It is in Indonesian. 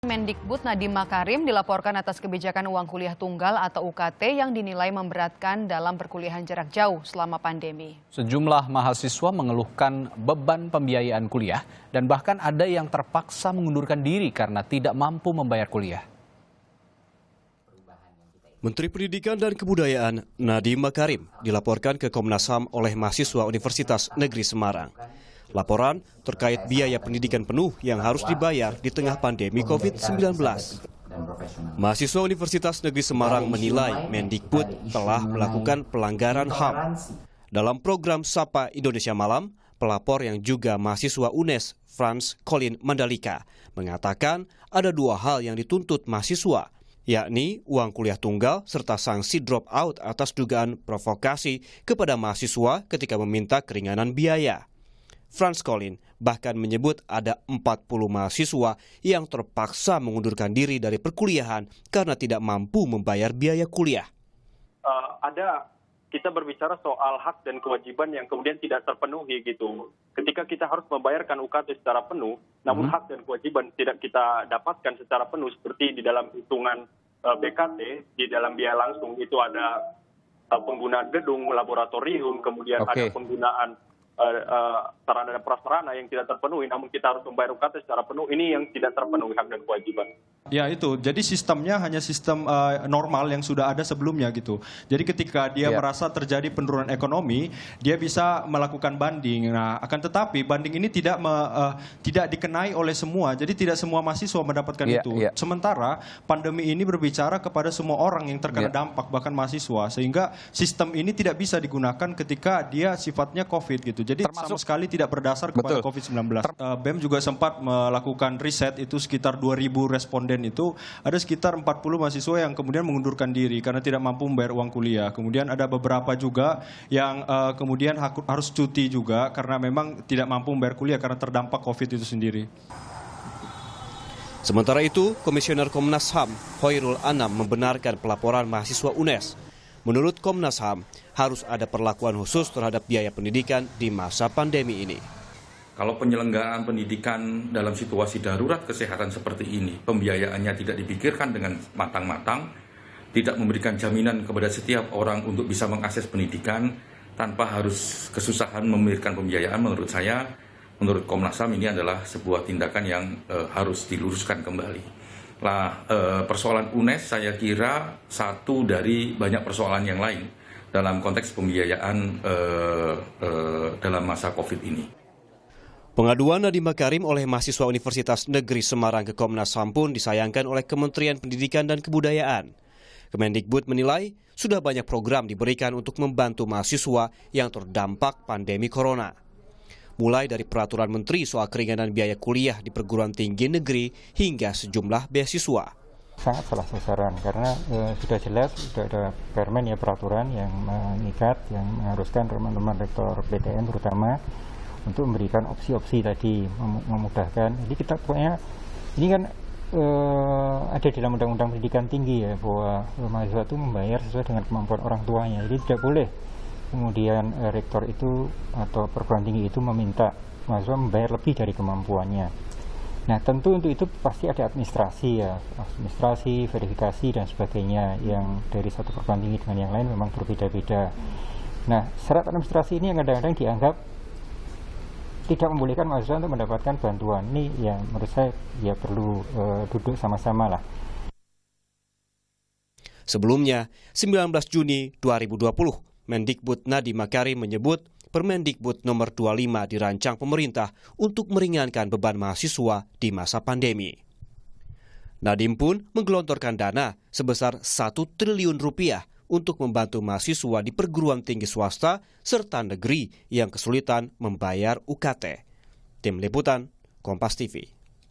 Mendikbud Nadiem Makarim dilaporkan atas kebijakan uang kuliah tunggal atau UKT yang dinilai memberatkan dalam perkuliahan jarak jauh selama pandemi. Sejumlah mahasiswa mengeluhkan beban pembiayaan kuliah dan bahkan ada yang terpaksa mengundurkan diri karena tidak mampu membayar kuliah. Menteri Pendidikan dan Kebudayaan Nadiem Makarim dilaporkan ke Komnas HAM oleh mahasiswa Universitas Negeri Semarang. Laporan terkait biaya pendidikan penuh yang harus dibayar di tengah pandemi COVID-19. Mahasiswa Universitas Negeri Semarang menilai Mendikbud telah melakukan pelanggaran HAM. Dalam program Sapa Indonesia Malam, pelapor yang juga mahasiswa UNES, Frans Colin Mandalika, mengatakan ada dua hal yang dituntut mahasiswa, yakni uang kuliah tunggal serta sanksi drop out atas dugaan provokasi kepada mahasiswa ketika meminta keringanan biaya. Frans Colin bahkan menyebut ada 40 mahasiswa yang terpaksa mengundurkan diri dari perkuliahan karena tidak mampu membayar biaya kuliah. Kita berbicara soal hak dan kewajiban yang kemudian tidak terpenuhi gitu. Ketika kita harus membayarkan UKT secara penuh, namun hak dan kewajiban tidak kita dapatkan secara penuh seperti di dalam hitungan BKT, di dalam biaya langsung itu ada penggunaan gedung, laboratorium, kemudian ada penggunaan sarana dan prasarana yang tidak terpenuhi, namun kita harus membayar UKT secara penuh, ini yang tidak terpenuhi hak dan kewajiban. Ya itu, jadi sistemnya hanya sistem normal yang sudah ada sebelumnya gitu. Jadi ketika dia merasa terjadi penurunan ekonomi, dia bisa melakukan banding. Nah, akan tetapi banding ini tidak dikenai oleh semua, jadi tidak semua mahasiswa mendapatkan itu. Sementara pandemi ini berbicara kepada semua orang yang terkena dampak, bahkan mahasiswa, sehingga sistem ini tidak bisa digunakan ketika dia sifatnya COVID gitu. Jadi sama sekali tidak berdasar kepada COVID-19. BEM juga sempat melakukan riset, itu sekitar 2.000 responden itu ada sekitar 40 mahasiswa yang kemudian mengundurkan diri karena tidak mampu membayar uang kuliah. Kemudian ada beberapa juga yang kemudian harus cuti juga karena memang tidak mampu membayar kuliah karena terdampak COVID itu sendiri. Sementara itu, Komisioner Komnas HAM, Hoirul Anam, membenarkan pelaporan mahasiswa UNES. Menurut Komnas HAM, harus ada perlakuan khusus terhadap biaya pendidikan di masa pandemi ini. Kalau penyelenggaraan pendidikan dalam situasi darurat kesehatan seperti ini, pembiayaannya tidak dipikirkan dengan matang-matang, tidak memberikan jaminan kepada setiap orang untuk bisa mengakses pendidikan tanpa harus kesusahan memberikan pembiayaan, menurut saya, menurut Komnas HAM ini adalah sebuah tindakan yang harus diluruskan kembali. Persoalan UNES saya kira satu dari banyak persoalan yang lain dalam konteks pembiayaan dalam masa COVID ini. Pengaduan Nadiem Makarim oleh mahasiswa Universitas Negeri Semarang ke Komnas HAM pun disayangkan oleh Kementerian Pendidikan dan Kebudayaan. Kemendikbud menilai sudah banyak program diberikan untuk membantu mahasiswa yang terdampak pandemi corona. Mulai dari peraturan menteri soal keringanan biaya kuliah di perguruan tinggi negeri hingga sejumlah beasiswa. Sangat salah sasaran karena sudah jelas sudah ada permen peraturan yang mengikat, yang mengharuskan teman-teman rektor PTN terutama untuk memberikan opsi-opsi tadi, memudahkan. Jadi kita pokoknya ini kan ada di dalam Undang-Undang Pendidikan Tinggi bahwa mahasiswa itu membayar sesuai dengan kemampuan orang tuanya. Jadi tidak boleh kemudian rektor itu atau perguruan tinggi itu meminta mahasiswa membayar lebih dari kemampuannya. Nah tentu untuk itu pasti ada administrasi, verifikasi dan sebagainya yang dari satu perguruan tinggi dengan yang lain memang berbeda-beda. Nah syarat administrasi ini yang kadang-kadang dianggap tidak membolehkan mahasiswa untuk mendapatkan bantuan. Ini yang menurut saya perlu duduk sama-sama lah. Sebelumnya, 19 Juni 2020, Mendikbud Nadiem Makarim menyebut Permendikbud nomor 25 dirancang pemerintah untuk meringankan beban mahasiswa di masa pandemi. Nadiem pun menggelontorkan dana sebesar 1 triliun rupiah untuk membantu mahasiswa di perguruan tinggi swasta serta negeri yang kesulitan membayar UKT. Tim Liputan, Kompas TV.